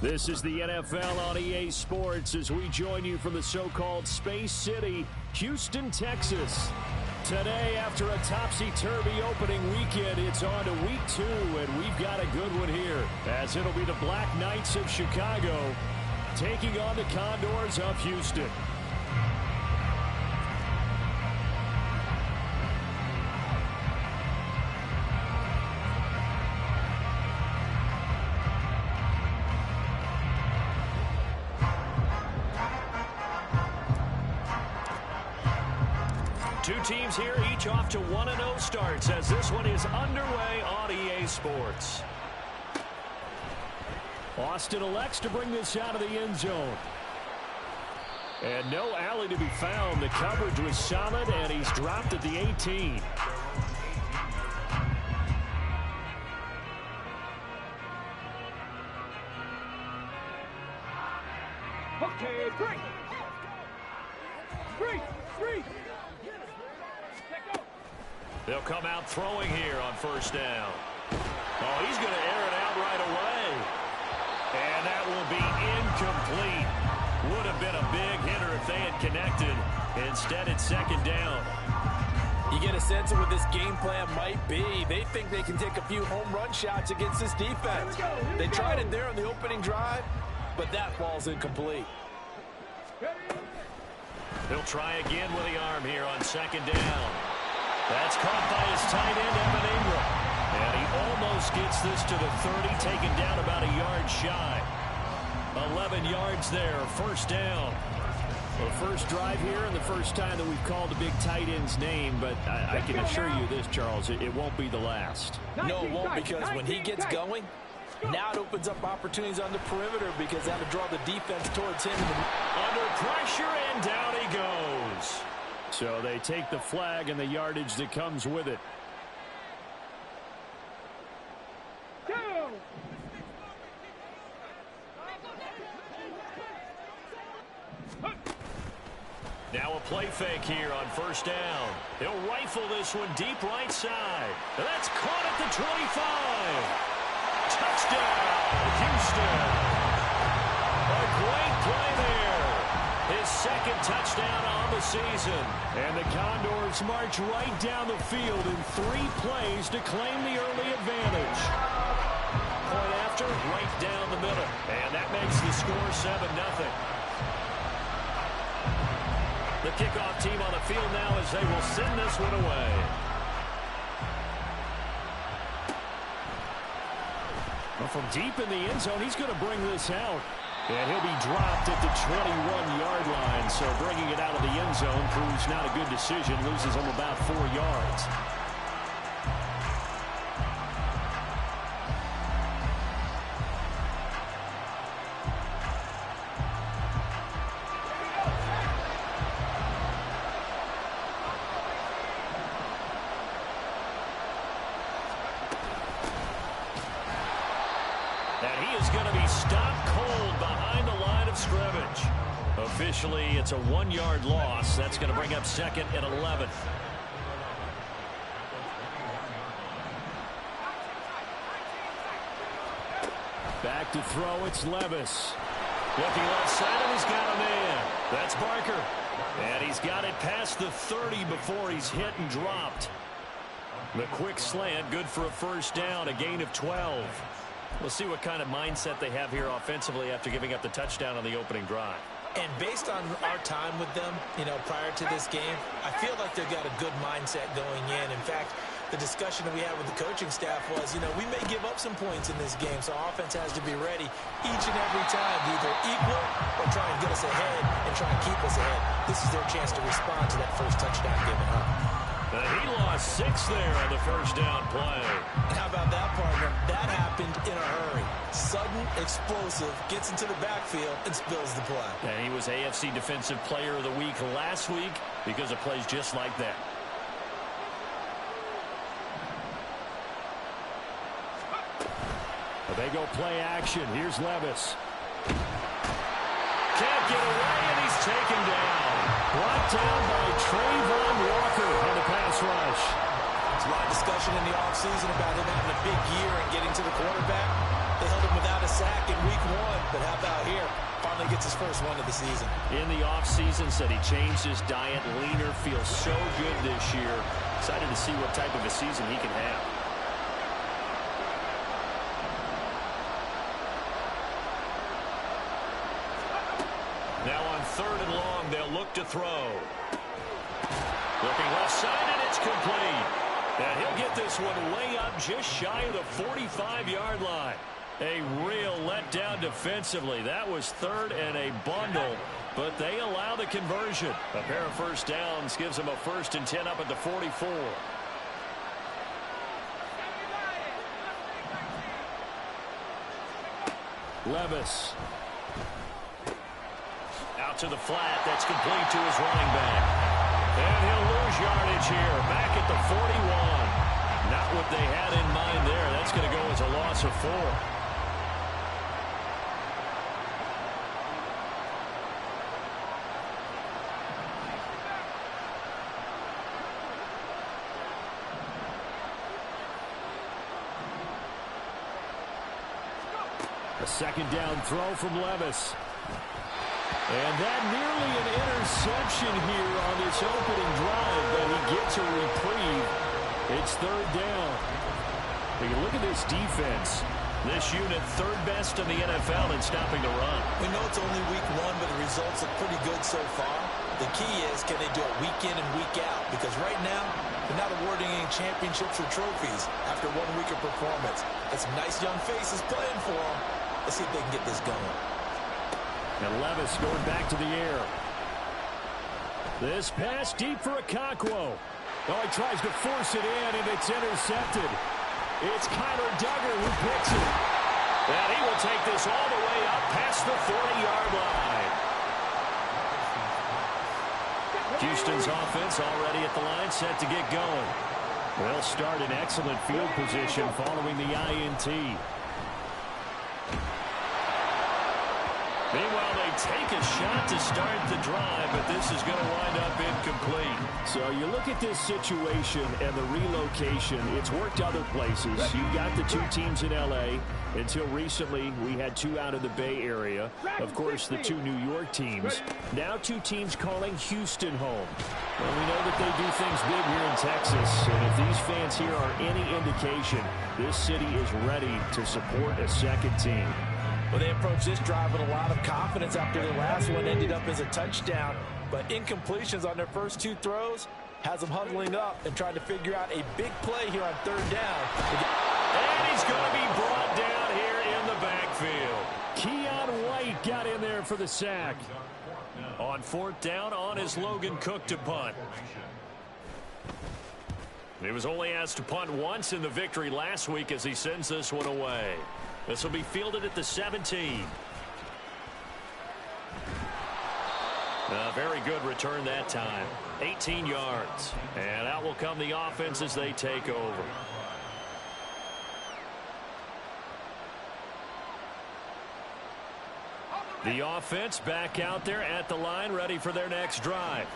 This is the NFL on EA Sports as we join you from the so-called Space City, Houston, Texas. Today, after a topsy-turvy opening weekend, it's on to week 2, and we've got a good one here, as it'll be the Black Knights of Chicago taking on the Condors of Houston. Two teams here, each off to 1-0 starts as this one is underway on EA Sports. Austin elects to bring this out of the end zone. And no alley to be found. The coverage was solid, and he's dropped at the 18. Okay, break. They'll come out throwing here on first down. Oh, he's going to air it out right away. And that will be incomplete. Would have been a big hitter if they had connected. Instead, it's second down. You get a sense of what this game plan might be. They think they can take a few home run shots against this defense. They tried it there on the opening drive, but that ball's incomplete. He'll try again with the arm here on second down. That's caught by his tight end, Evan Ingram. And he almost gets this to the 30, taken down about a yard shy. 11 yards there, first down. Well, the first drive here and the first time that we've called the big tight end's name, but I can assure you this, Charles, it won't be the last. No, it won't, because when he gets going, now it opens up opportunities on the perimeter because that'll draw the defense towards him. Under pressure, and down he goes. So they take the flag and the yardage that comes with it. Now a play fake here on first down. He'll rifle this one deep right side. And that's caught at the 25. Touchdown, Houston. A great play there. His second touchdown on the season. And the Condors march right down the field in 3 plays to claim the early advantage. Point after, right down the middle. And that makes the score 7-0. The kickoff team on the field now as they will send this one away. Well, from deep in the end zone, he's going to bring this out. And he'll be dropped at the 21-yard line. So bringing it out of the end zone proves not a good decision. Loses him about 4 yards. And he is going to be stopped cold behind the line of scrimmage. Officially, it's a 1-yard loss. That's going to bring up second and 11. Back to throw, it's Levis. Looking left side, and he's got a man. That's Barker. And he's got it past the 30 before he's hit and dropped. The quick slant, good for a first down, a gain of 12. We'll see what kind of mindset they have here offensively after giving up the touchdown on the opening drive. And based on our time with them, prior to this game, I feel like they've got a good mindset going in. In fact, the discussion that we had with the coaching staff was, we may give up some points in this game, so our offense has to be ready each and every time to either equal or try and get us ahead and try and keep us ahead. This is their chance to respond to that first touchdown given up. He lost 6 there on the first down play. How about that, partner? That happened in a hurry. Sudden, explosive, gets into the backfield and spills the play. And he was AFC Defensive Player of the Week last week because of plays just like that. They go play action. Here's Levis. Can't get away, and he's taken down. Brought down by Trayvon Walker on the pass rush. There's a lot of discussion in the offseason about him having a big year and getting to the quarterback. They held him without a sack in week 1, but how about here? Finally gets his first one of the season. In the offseason, said he changed his diet, leaner, feels so good this year. Excited to see what type of a season he can have. Now on 3rd and long, they'll look to throw. Looking left side, and it's complete. And he'll get this one way up just shy of the 45-yard line. A real letdown defensively. That was 3rd and a bundle, but they allow the conversion. A pair of first downs gives them a 1st and 10 up at the 44. Levis. Out to the flat. That's complete to his running back. And he'll lose yardage here. Back at the 41. Not what they had in mind there. That's going to go as a loss of 4. A 2nd down throw from Levis. And that nearly an interception here on this opening drive, but he gets a reprieve. It's 3rd down. When you look at this defense, this unit 3rd best in the NFL in stopping the run. We know it's only week 1, but the results look pretty good so far. The key is, can they do it week in and week out? Because right now, they're not awarding any championships or trophies after 1 week of performance. Got some nice young faces playing for them. Let's see if they can get this going. And Levis going back to the air. This pass deep for Okonkwo. Oh, he tries to force it in, and it's intercepted. It's Kyler Duggar who picks it. And he will take this all the way up past the 40-yard line. Houston's offense already at the line, set to get going. They'll start in excellent field position following the INT. Meanwhile, they take a shot to start the drive, but this is going to wind up incomplete. So you look at this situation and the relocation. It's worked other places. You've got the 2 teams in L.A. Until recently, we had 2 out of the Bay Area. Of course, the 2 New York teams. Now 2 teams calling Houston home. Well, we know that they do things big here in Texas. And if these fans here are any indication, this city is ready to support a second team. Well, they approached this drive with a lot of confidence after the last one ended up as a touchdown. But incompletions on their first 2 throws has them huddling up and trying to figure out a big play here on 3rd down. And he's going to be brought down here in the backfield. Keon White got in there for the sack. On 4th down, on is Logan Cook to punt. He was only asked to punt once in the victory last week as he sends this one away. This will be fielded at the 17. A very good return that time. 18 yards. And out will come the offense as they take over. The offense back out there at the line, ready for their next drive.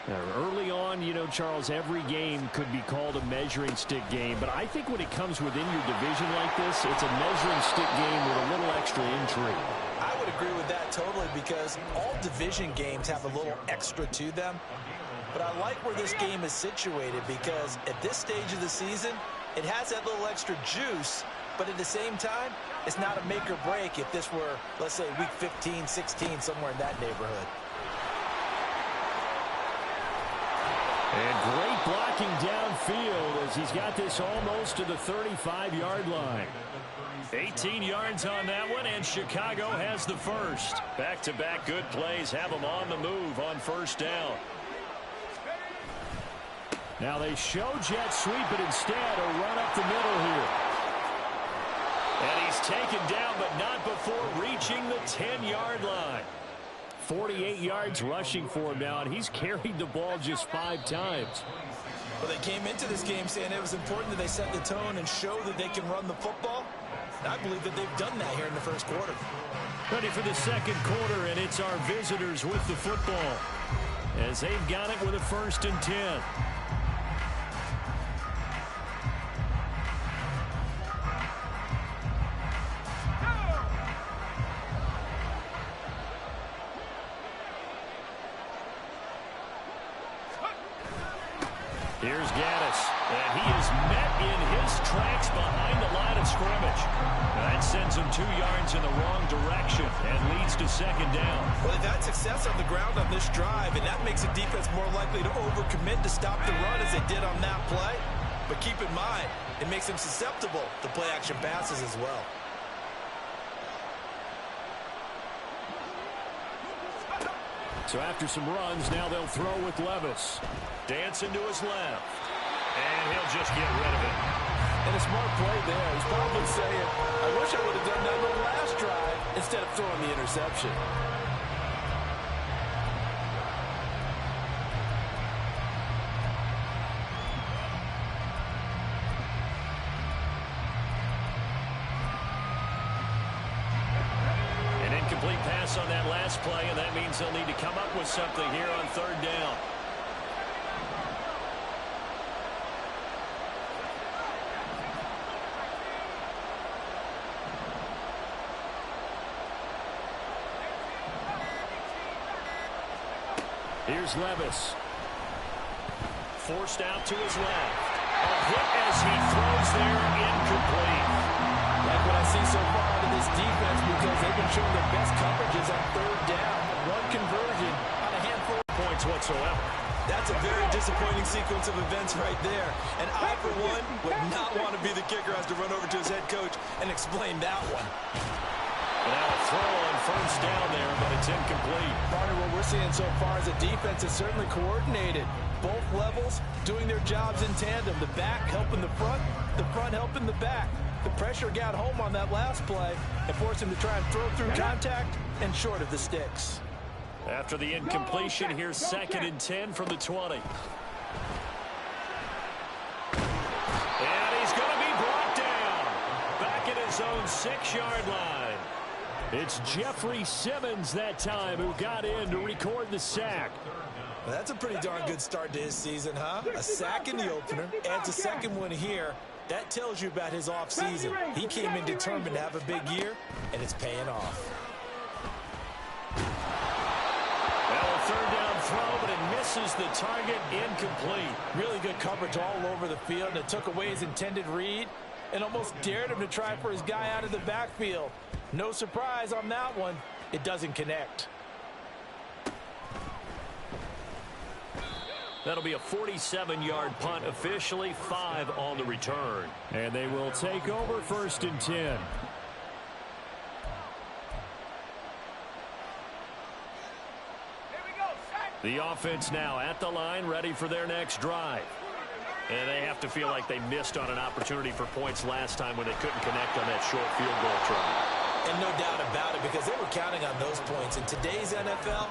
Now, early on, you know, Charles, every game could be called a measuring stick game. But I think when it comes within your division like this, it's a measuring stick game with a little extra intrigue. I would agree with that totally because all division games have a little extra to them. But I like where this game is situated because at this stage of the season, it has that little extra juice. But at the same time, it's not a make or break if this were, let's say, week 15, 16, somewhere in that neighborhood. And great blocking downfield as he's got this almost to the 35-yard line. 18 yards on that one, and Chicago has the first. Back-to-back good plays have them on the move on 1st down. Now they show jet sweep, but instead a run up the middle here. And he's taken down, but not before reaching the 10-yard line. 48 yards rushing for him now, and he's carried the ball just 5 times. Well, they came into this game saying it was important that they set the tone and show that they can run the football. And I believe that they've done that here in the first quarter. Ready for the second quarter, and it's our visitors with the football as they've got it with a 1st and 10. Here's Gaddis, and he is met in his tracks behind the line of scrimmage. That sends him 2 yards in the wrong direction and leads to second down. Well, they've had success on the ground on this drive, and that makes the defense more likely to overcommit to stop the run as they did on that play. But keep in mind, it makes them susceptible to play-action passes as well. So after some runs, now they'll throw with Levis. Dancing to his left. And he'll just get rid of it. And a smart play there. He's probably saying, I wish I would have done that on the last drive instead of throwing the interception. Incomplete pass on that last play, and that means they'll need to come up with something here on third down. Here's Levis. Forced out to his left. A hit as he throws there, incomplete. Like what I see so far out of this defense, because they've been showing their best coverages on third down. One conversion on a handful of points whatsoever. That's a very disappointing sequence of events right there. And I, for one, would not want to be the kicker who has to run over to his head coach and explain that one. Now a throw on first down there, but it's incomplete. Partner, what we're seeing so far is the defense is certainly coordinated. Both levels doing their jobs in tandem. The back helping the front helping the back. The pressure got home on that last play and forced him to try and throw through contact and short of the sticks. After the incompletion, here's 2nd and 10 from the 20. And he's going to be brought down. Back at his own 6-yard line. It's Jeffrey Simmons that time who got in to record the sack. Well, that's a pretty darn good start to his season, huh? A sack in the opener, adds a second one here. That tells you about his offseason. He came in determined to have a big year, and it's paying off. Well, a third down throw, but it misses the target, incomplete. Really good coverage all over the field, and it took away his intended read and almost dared him to try for his guy out of the backfield. No surprise on that one. It doesn't connect. That'll be a 47-yard punt, officially 5 on the return. And they will take over 1st and 10. The offense now at the line, ready for their next drive. And they have to feel like they missed on an opportunity for points last time when they couldn't connect on that short field goal try. And no doubt about it, because they were counting on those points. In today's NFL,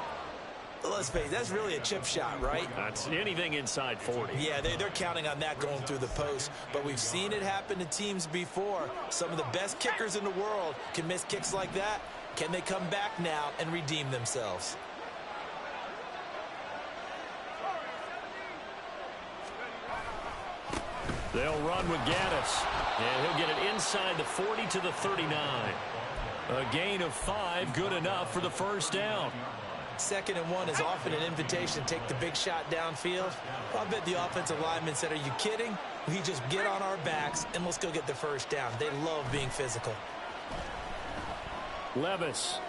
let's face it, that's really a chip shot, right? That's anything inside 40. Yeah, they're counting on that going through the post. But we've seen it happen to teams before. Some of the best kickers in the world can miss kicks like that. Can they come back now and redeem themselves? They'll run with Gaddis. And he'll get it inside the 40 to the 39. A gain of 5, good enough for the first down. 2nd and 1 is often an invitation to take the big shot downfield. I bet the offensive lineman said, are you kidding? We just get on our backs and let's go get the first down. They love being physical. Levis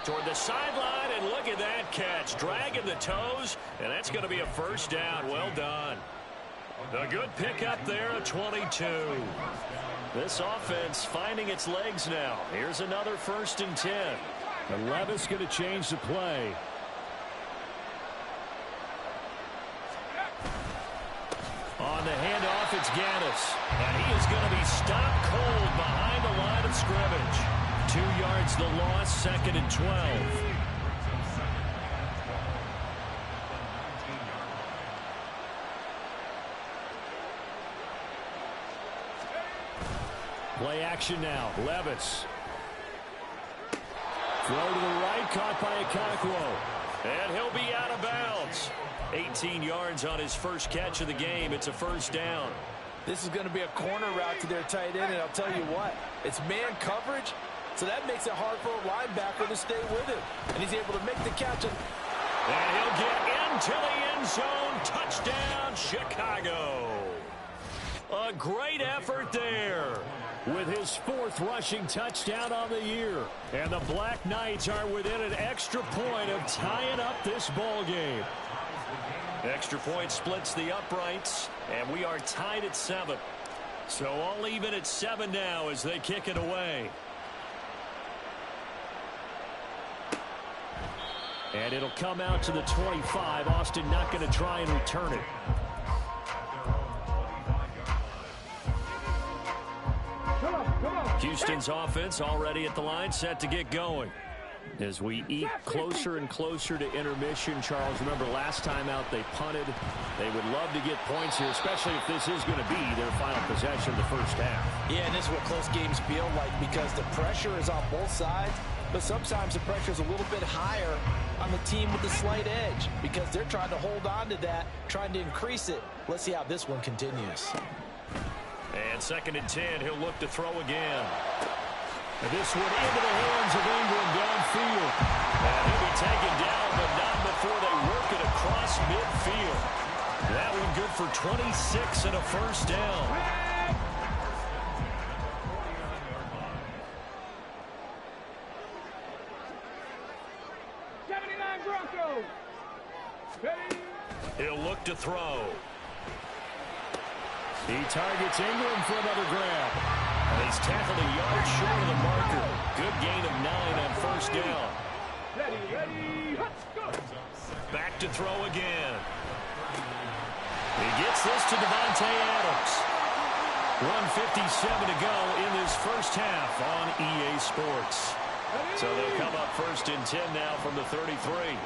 toward the sideline, and look at that catch. Dragging the toes, and that's going to be a first down. Well done. A good pickup there at 22. This offense finding its legs now. Here's another 1st and 10. And Levis going to change the play. On the handoff, it's Gaddis. And he is going to be stopped cold behind the line of scrimmage. 2 yards the loss, 2nd and 12. Play action now. Levis. Throw to the right, caught by Okonkwo. And he'll be out of bounds. 18 yards on his first catch of the game. It's a first down. This is going to be a corner route to their tight end, and I'll tell you what, it's man coverage, so that makes it hard for a linebacker to stay with him. And he's able to make the catch. And he'll get into the end zone. Touchdown, Chicago. A great effort there with his 4th rushing touchdown on the year. And the Black Knights are within an extra point of tying up this ball game. Extra point splits the uprights, and we are tied at 7. So all even at 7 now as they kick it away. And it'll come out to the 25. Austin not going to try and return it. Houston's offense already at the line, set to get going. As we eat closer and closer to intermission, Charles, remember last time out they punted. They would love to get points here, especially if this is going to be their final possession of the first half. Yeah, and this is what close games feel like because the pressure is on both sides, but sometimes the pressure is a little bit higher on the team with the slight edge because they're trying to hold on to that, trying to increase it. Let's see how this one continues. And 2nd and 10, he'll look to throw again. And this one into the hands of Ingram downfield. And he'll be taken down, but not before they work it across midfield. That one good for 26 and a first down. He'll look to throw. He targets Ingram for another grab. And he's tackled a yard short of the marker. Good gain of 9 on first down. Back to throw again. He gets this to Devontae Adams. 1:57 to go in this first half on EA Sports. So they'll come up 1st and 10 now from the 33.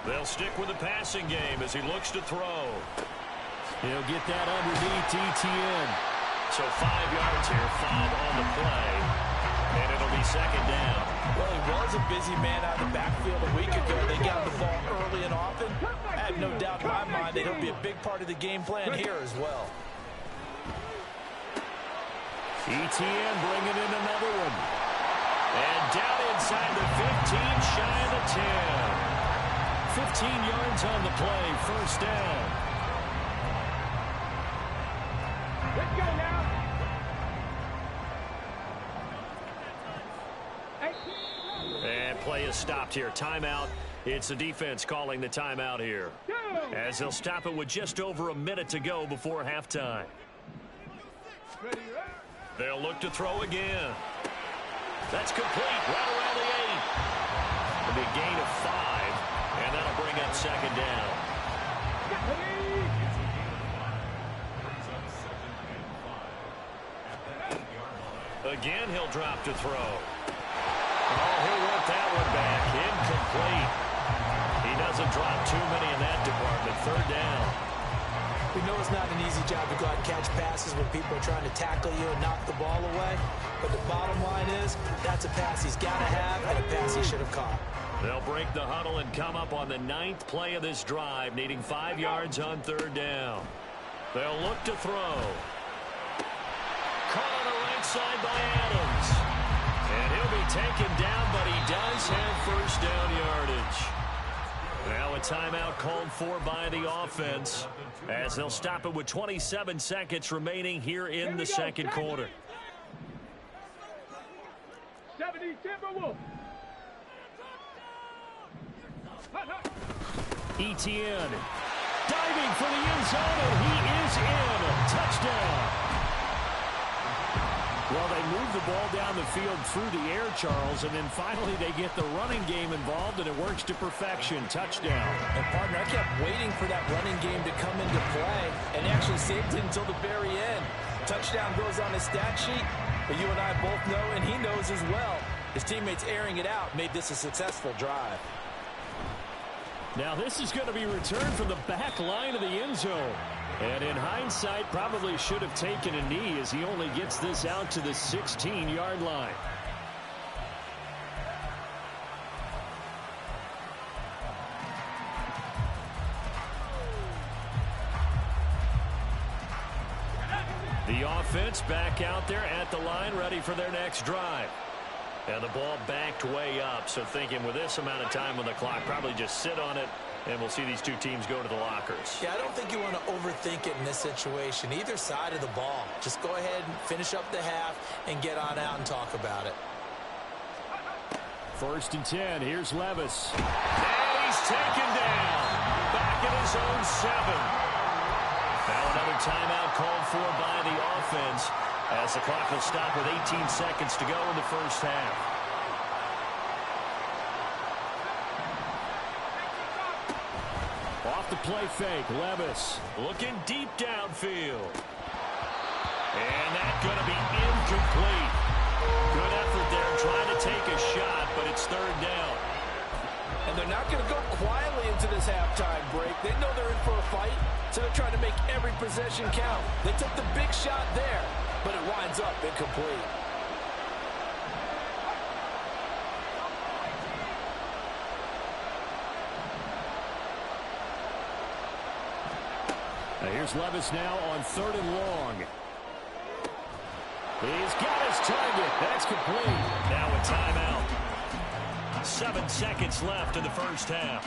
They'll stick with the passing game as he looks to throw. He'll get that underneath ETN. So 5 yards here, 5 on the play. And it'll be 2nd down. Well, he was a busy man out of the backfield a week ago. They got the ball early and often. I have no doubt in my mind that he'll be a big part of the game plan here as well. ETN bringing in another one. And down inside the 15, shy of the 10. 15 yards on the play, first down. Let's go now. And play is stopped here. Timeout. It's the defense calling the timeout here. As they'll stop it with just over a minute to go before halftime. They'll look to throw again. That's complete. Right around the 8. It'll be a gain of 5. And that'll bring up 2nd down. Again, he'll drop to throw. Oh, he'll want that one back. Incomplete. He doesn't drop too many in that department. 3rd down. We know it's not an easy job to go out and catch passes when people are trying to tackle you and knock the ball away. But the bottom line is, that's a pass he's got to have and a pass he should have caught. They'll break the huddle and come up on the 9th play of this drive, needing 5 yards on 3rd down. They'll look to throw. Caught on the right side by Adams. And he'll be taken down, but he does have first down yardage. Now a timeout called for by the offense as they'll stop it with 27 seconds remaining here in the 2nd quarter. 70 Timberwolves. ETN diving for the end zone, and he is in. Touchdown. Well, they move the ball down the field through the air, Charles, and then finally they get the running game involved, and it works to perfection. Touchdown. And, partner, I kept waiting for that running game to come into play and actually saved it until the very end. Touchdown goes on his stat sheet, but you and I both know, and he knows as well, his teammates airing it out made this a successful drive. Now this is going to be returned from the back line of the end zone. And in hindsight, probably should have taken a knee as he only gets this out to the 16-yard line. The offense back out there at the line, ready for their next drive. And the ball backed way up, so thinking with this amount of time on the clock, probably just sit on it, and we'll see these two teams go to the lockers. Yeah, I don't think you want to overthink it in this situation. Either side of the ball. Just go ahead and finish up the half and get on out and talk about it. 1st and 10. Here's Levis. And he's taken down. Back at his own 7. Now another timeout called for by the offense as the clock will stop with 18 seconds to go in the first half. Off the play fake, Levis looking deep downfield. And that's going to be incomplete. Good effort there trying to take a shot, but it's 3rd down. And they're not going to go quietly into this halftime break. They know they're in for a fight, so they're trying to make every possession count. They took the big shot there, but it winds up incomplete. Now here's Levis now on 3rd and long. He's got his target. That's complete. Now a timeout. 7 seconds left in the first half.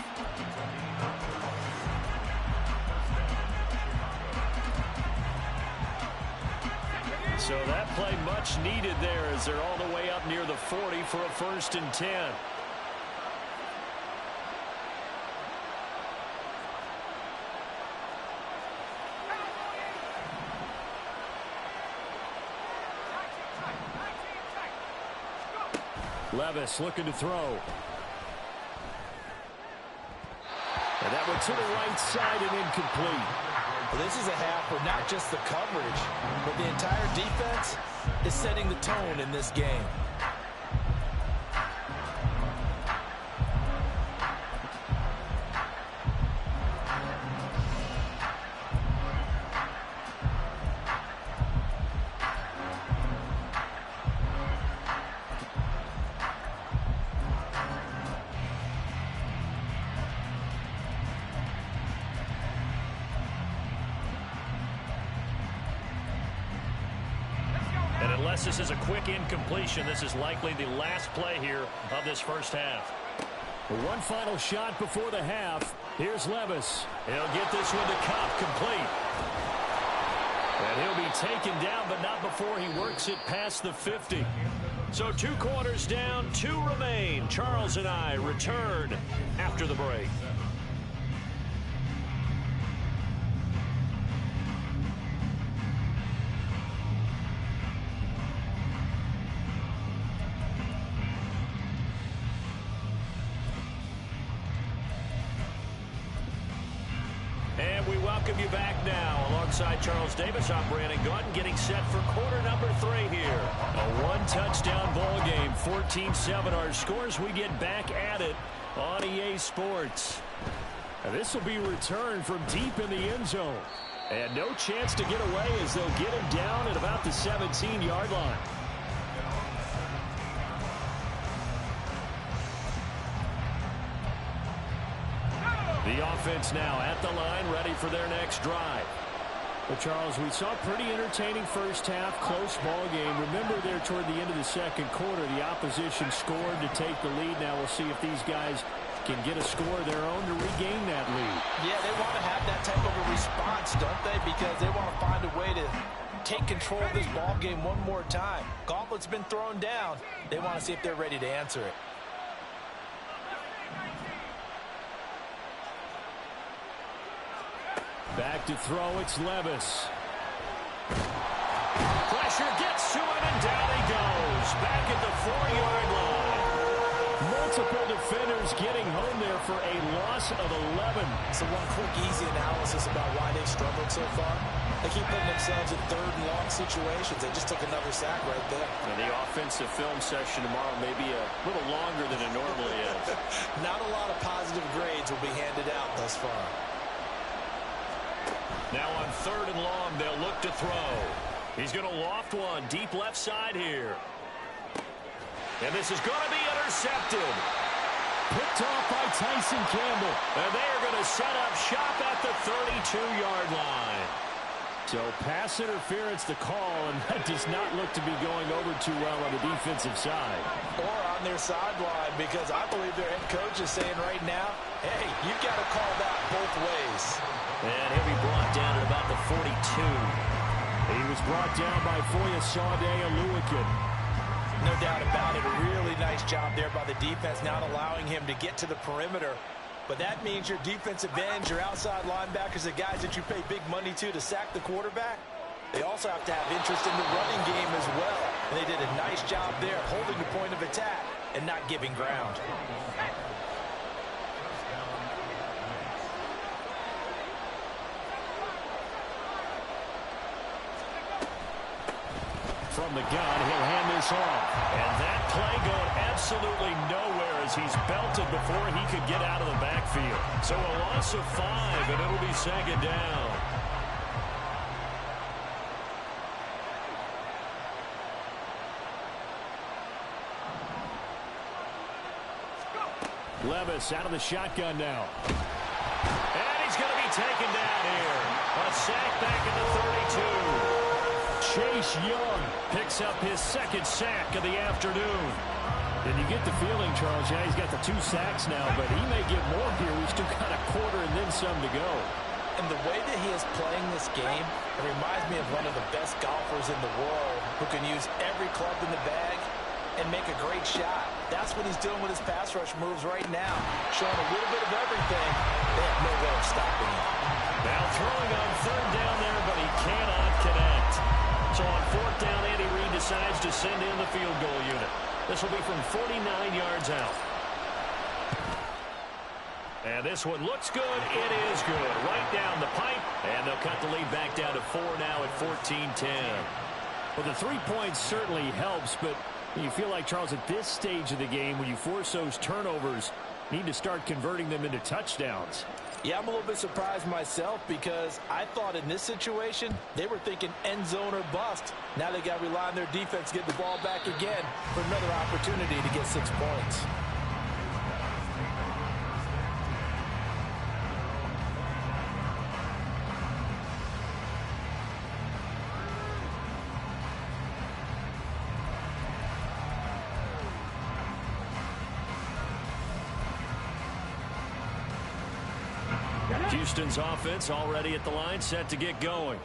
So that play much needed there as they're all the way up near the 40 for a 1st and 10. Levis looking to throw. And that one to the right side and incomplete. Well, this is a half where not just the coverage, but the entire defense is setting the tone in this game. Unless this is a quick incompletion, this is likely the last play here of this first half. One final shot before the half. Here's Levis. He'll get this one to Cup complete. And he'll be taken down, but not before he works it past the 50. So 2 quarters down, 2 remain. Charles and I return after the break. Welcome you back now. Alongside Charles Davis, I'm Brandon Gaudin, getting set for quarter number 3 here. A 1-touchdown ball game, 14-7 our scores. We get back at it on EA Sports. And this will be returned from deep in the end zone. And no chance to get away as they'll get him down at about the 17-yard line. The offense now at the line, ready for their next drive. Well, Charles, we saw a pretty entertaining first half, close ball game. Remember there toward the end of the second quarter, the opposition scored to take the lead. Now we'll see if these guys can get a score of their own to regain that lead. Yeah, they want to have that type of a response, don't they? Because they want to find a way to take control of this ball game one more time. Gauntlet's been thrown down. They want to see if they're ready to answer it. Back to throw, it's Levis. Pressure gets to him, and down he goes. Back at the 4-yard line. Multiple defenders getting home there for a loss of 11. So one quick, easy analysis about why they've struggled so far. They keep putting themselves in 3rd and long situations. They just took another sack right there. And the offensive film session tomorrow may be a little longer than it normally is. Not a lot of positive grades will be handed out thus far. Now on 3rd and long, they'll look to throw. He's going to loft one deep left side here. And this is going to be intercepted. Picked off by Tyson Campbell. And they are going to set up shop at the 32-yard line. So pass interference the call, and that does not look to be going over too well on the defensive side. Or on their sideline, because I believe their head coach is saying right now, hey, you've got to call that both ways. And he'll be brought down at about the 42. He was brought down by Foyesade Oluwakin. No doubt about it. A really nice job there by the defense, not allowing him to get to the perimeter. But that means your defensive ends, your outside linebackers, the guys that you pay big money to sack the quarterback, they also have to have interest in the running game as well. And they did a nice job there, holding the point of attack and not giving ground. From the gun, he'll hand this off. And that play going absolutely nowhere as he's belted before he could get out of the backfield. So a loss of 5, and it'll be second down. Levis out of the shotgun now. And he's going to be taken down here. A sack back at the 32. Chase Young picks up his second sack of the afternoon. And you get the feeling, Charles, yeah, he's got the 2 sacks now, but he may get more here. We've still got a quarter and then some to go. And the way that he is playing this game, it reminds me of one of the best golfers in the world who can use every club in the bag and make a great shot. That's what he's doing with his pass rush moves right now, showing a little bit of everything. They have no way of stopping him. Now throwing on third down there, but he cannot connect. So on fourth down, Andy Reid decides to send in the field goal unit. This will be from 49 yards out. And this one looks good. It is good. Right down the pipe. And they'll cut the lead back down to 4 now at 14-10. Well, the 3 points certainly helps, but you feel like, Charles, at this stage of the game, when you force those turnovers, need to start converting them into touchdowns. Yeah, I'm a little bit surprised myself because I thought in this situation they were thinking end zone or bust. Now they got to rely on their defense to get the ball back again for another opportunity to get 6 points. Houston's offense already at the line, set to get going.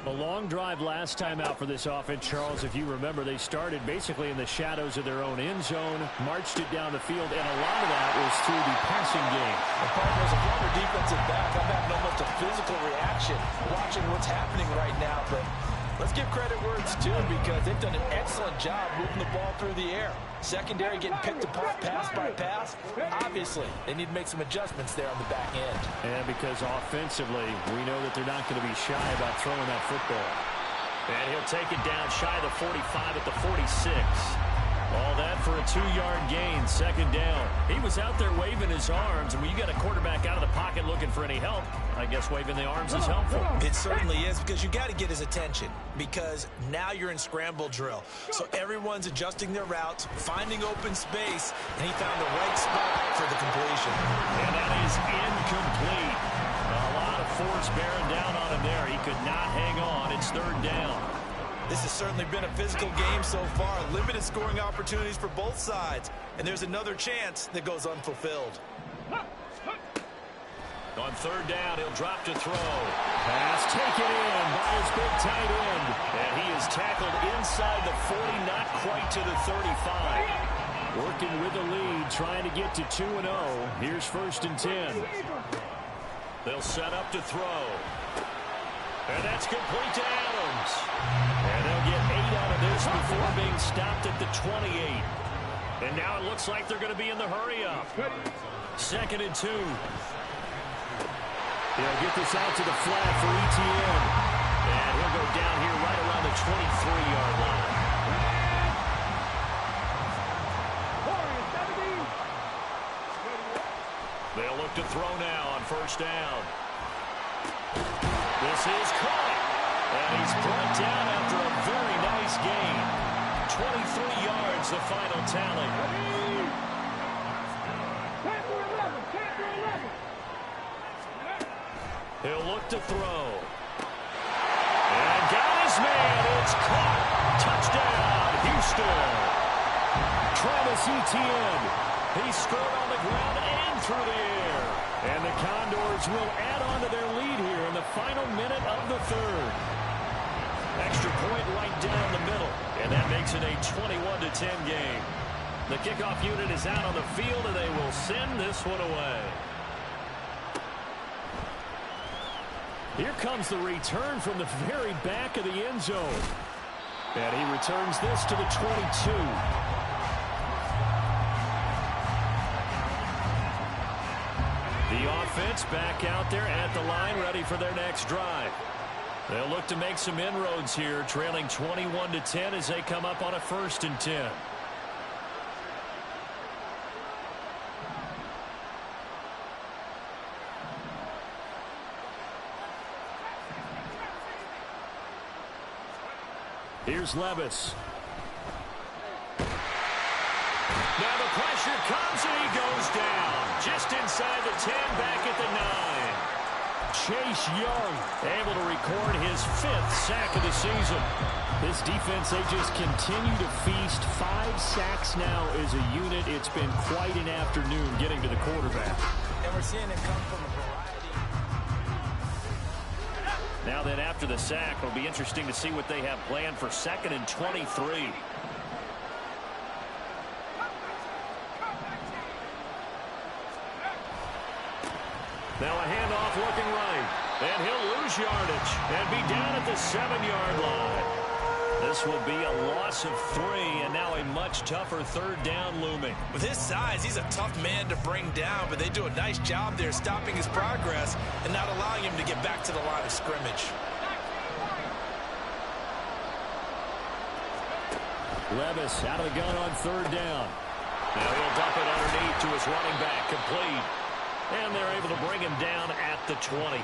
A long drive last time out for this offense, Charles. If you remember, they started basically in the shadows of their own end zone, marched it down the field, and a lot of that was through the passing game. The partners, a former defensive back, I'm having almost a physical reaction watching what's happening right now, but let's give credit where it's due because they've done an excellent job moving the ball through the air. Secondary getting picked apart pass by pass. Obviously, they need to make some adjustments there on the back end. And because offensively, we know that they're not going to be shy about throwing that football. And he'll take it down shy of the 45 at the 46. All that for a 2-yard gain, second down. He was out there waving his arms, and when you got a quarterback out of the pocket looking for any help, I guess waving the arms is helpful. It certainly is because you got to get his attention because now you're in scramble drill. So everyone's adjusting their routes, finding open space, and he found the right spot for the completion. And that is incomplete. A lot of force bearing down on him there. He could not hang on. It's third down. This has certainly been a physical game so far. Limited scoring opportunities for both sides. And there's another chance that goes unfulfilled. On third down, he'll drop to throw. Pass taken in by his big tight end. And he is tackled inside the 40, not quite to the 35. Working with the lead, trying to get to 2-0. Here's first and 10. They'll set up to throw. And that's complete to Adams. And they'll get 8 out of this before being stopped at the 28. And now it looks like they're going to be in the hurry-up. Second and 2. He'll get this out to the flat for ETN. And he'll go down here right around the 23-yard line. They'll look to throw now on first down. This is caught. And he's brought down after a very nice gain. 23 yards, the final tally. He'll look to throw. It's caught. Touchdown, Houston. Travis Etienne. He's scored on the ground and through the air. And the Condors will add on to their lead here in the final minute of the third. Extra point right down the middle. And that makes it a 21-10 game. The kickoff unit is out on the field, and they will send this one away. Here comes the return from the very back of the end zone. And he returns this to the 22. The offense back out there at the line, ready for their next drive. They'll look to make some inroads here, trailing 21-10 as they come up on a 1st and 10. Here's Levis. Now the pressure comes and he goes down. Just inside the 10, back at the 9. Chase Young able to record his 5th sack of the season. This defense, they just continue to feast. 5 sacks now as a unit. It's been quite an afternoon getting to the quarterback. And we're seeing it come from a variety. Now then, after the sack, it'll be interesting to see what they have planned for 2nd and 23. Now a handoff looking right. And he'll lose yardage and be down at the 7-yard line. This will be a loss of 3, and now a much tougher 3rd down looming. With his size, he's a tough man to bring down, but they do a nice job there stopping his progress and not allowing him to get back to the line of scrimmage. Levis out of the gun on 3rd down. Now he'll dump it underneath to his running back, complete. And they're able to bring him down at the 20.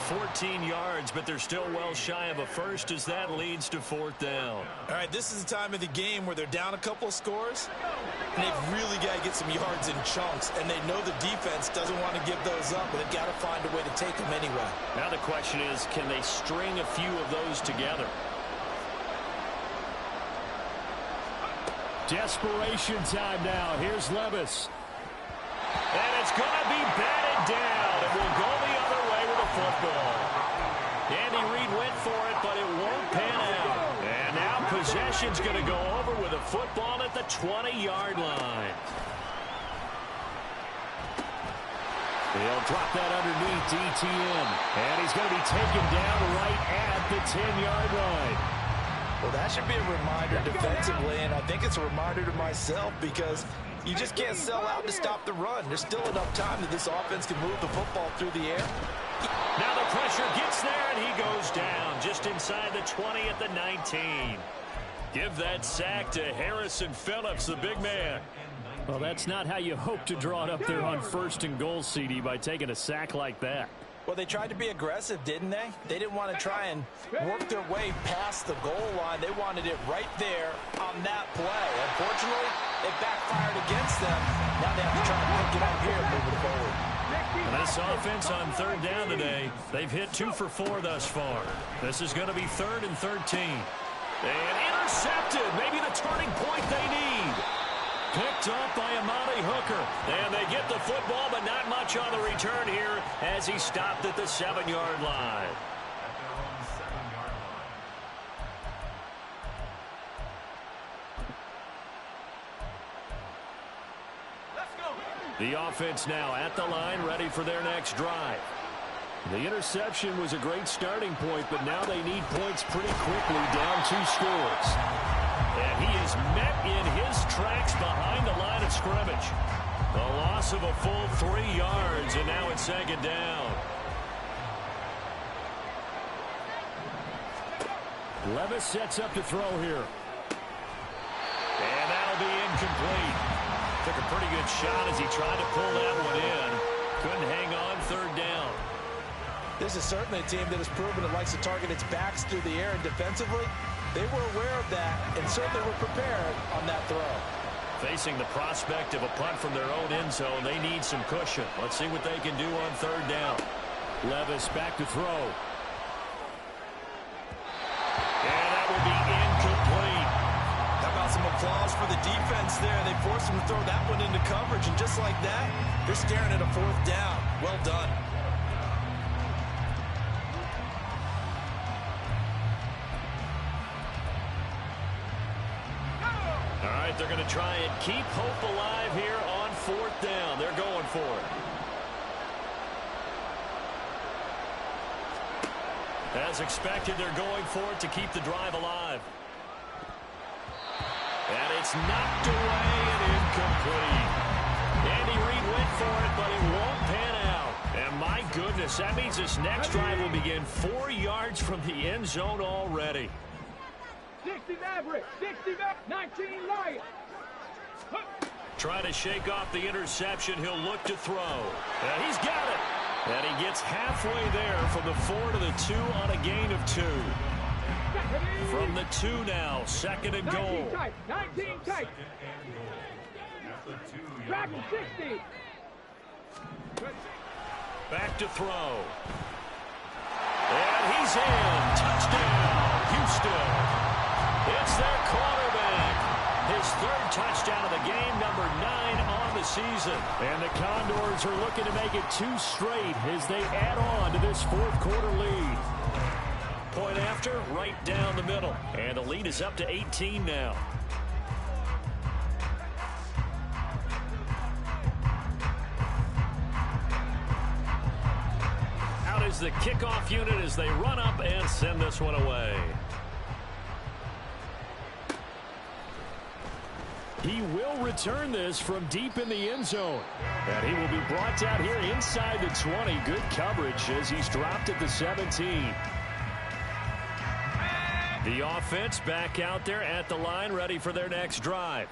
14 yards, but they're still well shy of a first as that leads to 4th down. All right, this is the time of the game where they're down a couple of scores, and they've really got to get some yards in chunks, and they know the defense doesn't want to give those up, but they've got to find a way to take them anyway. Now the question is, can they string a few of those together? Desperation time now. Here's Levis. And it's going to be batted down. It will go the other way with a football. Andy Reid went for it, but it won't pan out. And now possession's going to go over with a football at the 20-yard line. He'll drop that underneath to Etienne. And he's going to be taken down right at the 10-yard line. Well, that should be a reminder defensively, and I think it's a reminder to myself because you just can't sell out to stop the run. There's still enough time that this offense can move the football through the air. Now the pressure gets there, and he goes down just inside the 20 at the 19. Give that sack to Harrison Phillips, the big man. Well, that's not how you hope to draw it up there on 1st and goal, CD, by taking a sack like that. Well, they tried to be aggressive, didn't they? They didn't want to try and work their way past the goal line. They wanted it right there on that play. Unfortunately, it backfired against them. Now they have to try to pick it up here moving forward. And this offense on 3rd down today, they've hit 2 for 4 thus far. This is going to be 3rd and 13. And intercepted. Maybe the turning point they need. Picked up by Amani Hooker. And they get the football, but not much on the return here as he stopped at the 7-yard line. The offense now at the line, ready for their next drive. The interception was a great starting point, but now they need points pretty quickly, down 2 scores. And he is met in his tracks behind the line of scrimmage. A loss of a full 3 yards, and now it's 2nd down. Levis sets up to throw here. And that'll be incomplete. Took a pretty good shot as he tried to pull that one in. Couldn't hang on, 3rd down. This is certainly a team that has proven it likes to target its backs through the air, and defensively, they were aware of that and certainly were prepared on that throw. Facing the prospect of a punt from their own end zone, they need some cushion. Let's see what they can do on 3rd down. Levis back to throw. And that will clause for the defense there. They forced him to throw that one into coverage, and just like that, they're staring at a 4th down. Well done. All right, they're going to try and keep hope alive here on 4th down. They're going for it. As expected, they're going for it to keep the drive alive. And it's knocked away and incomplete. Andy Reid went for it, but it won't pan out. And my goodness, that means this next drive will begin 4 yards from the end zone already. 60 Maverick, 60 Maverick, 19 Lions. Trying to shake off the interception, he'll look to throw. And he's got it. And he gets halfway there from the 4 to the 2 on a gain of 2. From the 2 now, 2nd and goal. 19 tight. Back to 60. Back to throw. And he's in. Touchdown, Houston. It's their quarterback. His 3rd touchdown of the game, number 9 on the season. And the Condors are looking to make it 2 straight as they add on to this 4th quarter lead. Point after, right down the middle. And the lead is up to 18 now. Out is the kickoff unit as they run up and send this one away. He will return this from deep in the end zone. And he will be brought out here inside the 20. Good coverage as he's dropped at the 17. The offense back out there at the line, ready for their next drive.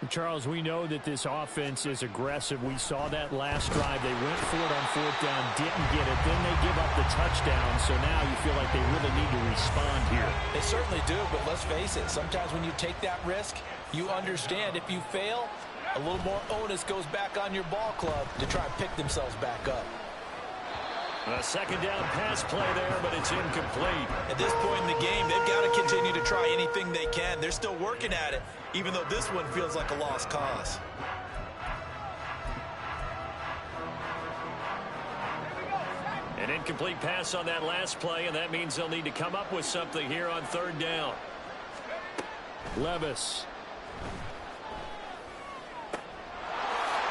Charles, we know that this offense is aggressive. We saw that last drive. They went for it on 4th down, didn't get it. Then they give up the touchdown. So now you feel like they really need to respond here. They certainly do, but let's face it. Sometimes when you take that risk, you understand if you fail, a little more onus goes back on your ball club to try and pick themselves back up. A 2nd down pass play there, but it's incomplete. At this point in the game, they've got to continue to try anything they can. They're still working at it, even though this one feels like a lost cause. An incomplete pass on that last play, and that means they'll need to come up with something here on 3rd down. Levis.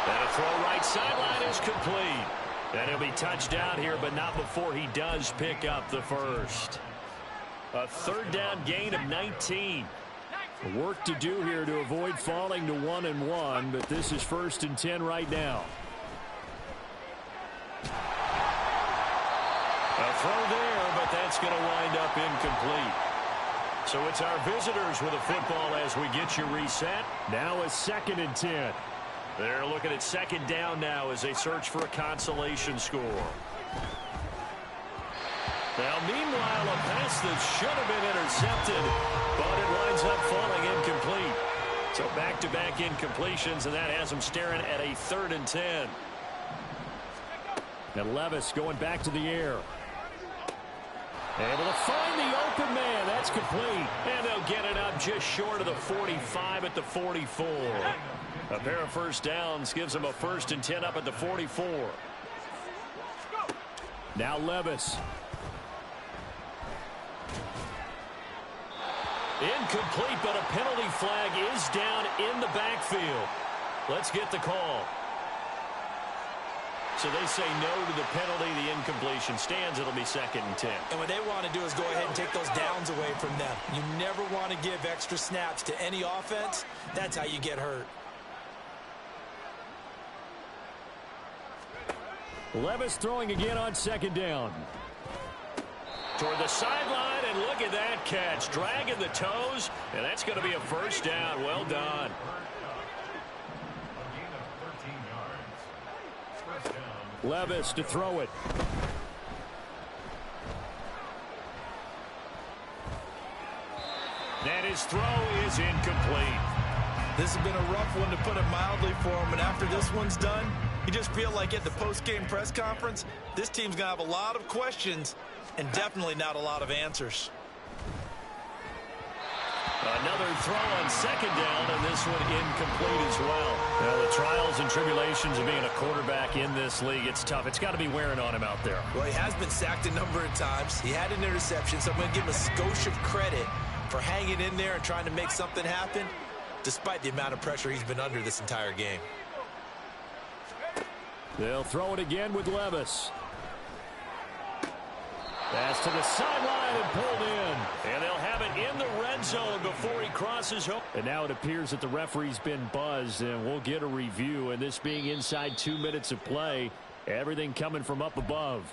And a throw right sideline is complete. And he'll be touched down here, but not before he does pick up the 1st. A 3rd down gain of 19. Work to do here to avoid falling to 1-1, but this is 1st and 10 right now. A throw there, but that's going to wind up incomplete. So it's our visitors with a football as we get you reset. Now a 2nd and 10. They're looking at 2nd down now as they search for a consolation score. Now, meanwhile, a pass that should have been intercepted, but it winds up falling incomplete. So back-to-back incompletions, and that has them staring at a 3rd and 10. And Levis going back to the air. Able to find the open man. That's complete. And they'll get it up just short of the 45 at the 44. A pair of 1st downs gives them a 1st and 10 up at the 44. Now Levis. Incomplete, but a penalty flag is down in the backfield. Let's get the call. So they say no to the penalty. The incompletion stands. It'll be 2nd and 10. And what they want to do is go ahead and take those downs away from them. You never want to give extra snaps to any offense. That's how you get hurt. Levis throwing again on 2nd down. Toward the sideline, and look at that catch. Dragging the toes, and that's going to be a 1st down. Well done. Levis to throw it. And his throw is incomplete. This has been a rough one, to put it mildly, for him. And after this one's done, you just feel like at the post-game press conference, this team's going to have a lot of questions and definitely not a lot of answers. Another throw on second down, and this one incomplete as well. Now, the trials and tribulations of being a quarterback in this league, it's tough. It's got to be wearing on him out there. Well, he has been sacked a number of times. He had an interception, so I'm going to give him a skosh of credit for hanging in there and trying to make something happen, despite the amount of pressure he's been under this entire game. They'll throw it again with Levis. Pass to the sideline and pulled in. And they'll have it in the red zone before he crosses home. And now it appears that the referee's been buzzed, and we'll get a review. And this being inside 2 minutes of play, everything coming from up above.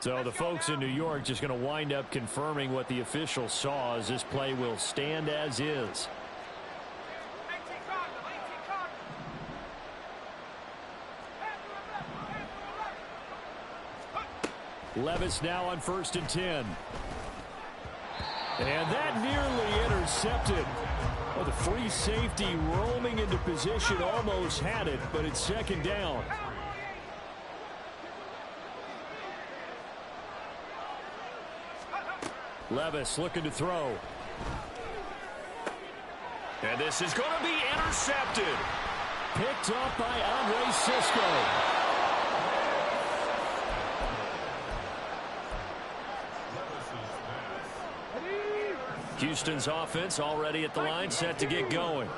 So the folks in New York just going to wind up confirming what the official saw, as this play will stand as is. Levis now on 1st and 10. And that nearly intercepted. Well, the free safety roaming into position almost had it, but it's second down. Levis looking to throw. And this is going to be intercepted. Picked up by Andre Sisco. Houston's offense already at the line, set to get going.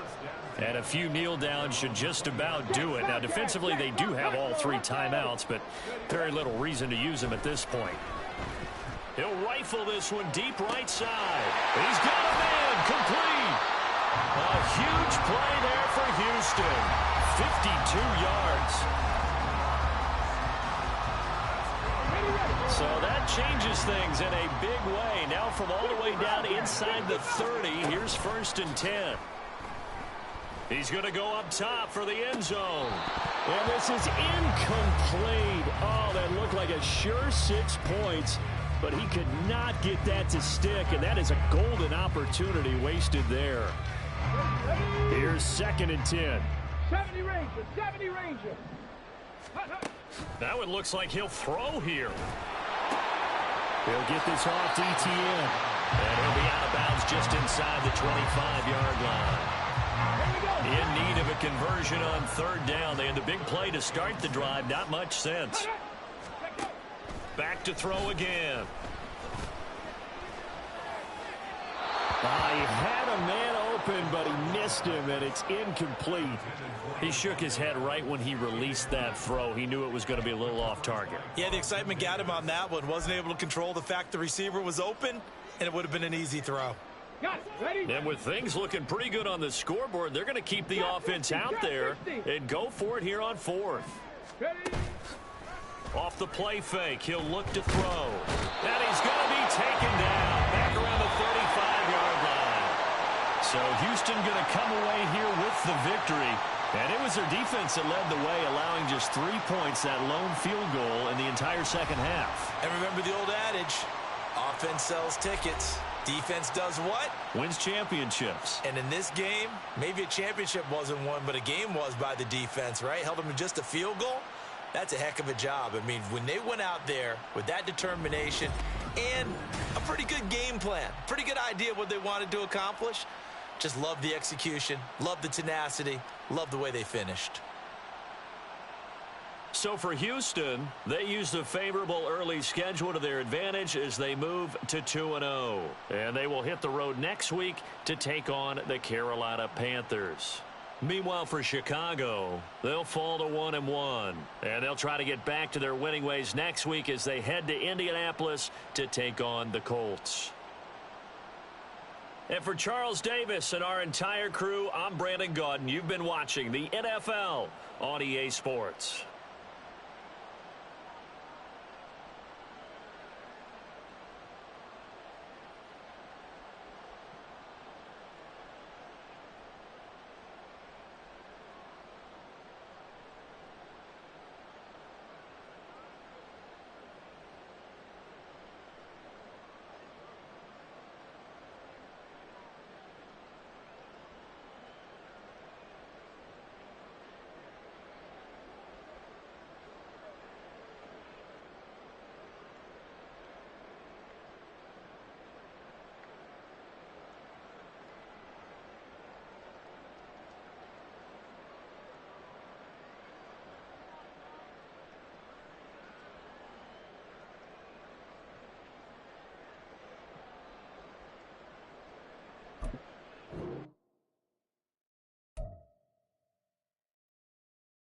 And a few kneel downs should just about do it. Now, defensively, they do have all 3 timeouts, but very little reason to use them at this point. He'll rifle this one deep right side. He's got a man complete. A huge play there for Houston. 52 yards. So that changes things in a big way. Now from all the way down inside the 30, here's 1st and 10. He's going to go up top for the end zone. And this is incomplete. Oh, that looked like a sure 6 points, but he could not get that to stick, and that is a golden opportunity wasted there. Here's 2nd and 10. 70 Ranger, 70 Ranger. Now it looks like he'll throw here. He'll get this off to ETN. And he'll be out of bounds just inside the 25-yard line. In need of a conversion on 3rd down. They had the big play to start the drive. Not much sense. Back to throw again. He had a man open, but he missed him, and it's incomplete. He shook his head right when he released that throw. He knew it was going to be a little off target. Yeah, the excitement got him on that one. Wasn't able to control the fact the receiver was open, and it would have been an easy throw. Got it. Ready? And with things looking pretty good on the scoreboard, they're going to keep the offense out there and go for it here on 4th. Ready? Off the play fake, he'll look to throw. And he's going to be taken down back around the 35-yard line. So Houston going to come away here with the victory. And it was their defense that led the way, allowing just 3 points, that lone field goal in the entire second half. And remember the old adage, offense sells tickets. Defense does what? Wins championships. And in this game, maybe a championship wasn't won, but a game was by the defense, right? Held them to just a field goal. That's a heck of a job. I mean, when they went out there with that determination and a pretty good game plan, pretty good idea of what they wanted to accomplish, just love the execution, love the tenacity, love the way they finished. So for Houston, they used a favorable early schedule to their advantage as they move to 2-0. And they will hit the road next week to take on the Carolina Panthers. Meanwhile, for Chicago, they'll fall to 1-1. And they'll try to get back to their winning ways next week as they head to Indianapolis to take on the Colts. And for Charles Davis and our entire crew, I'm Brandon Gaudin. You've been watching the NFL on EA Sports.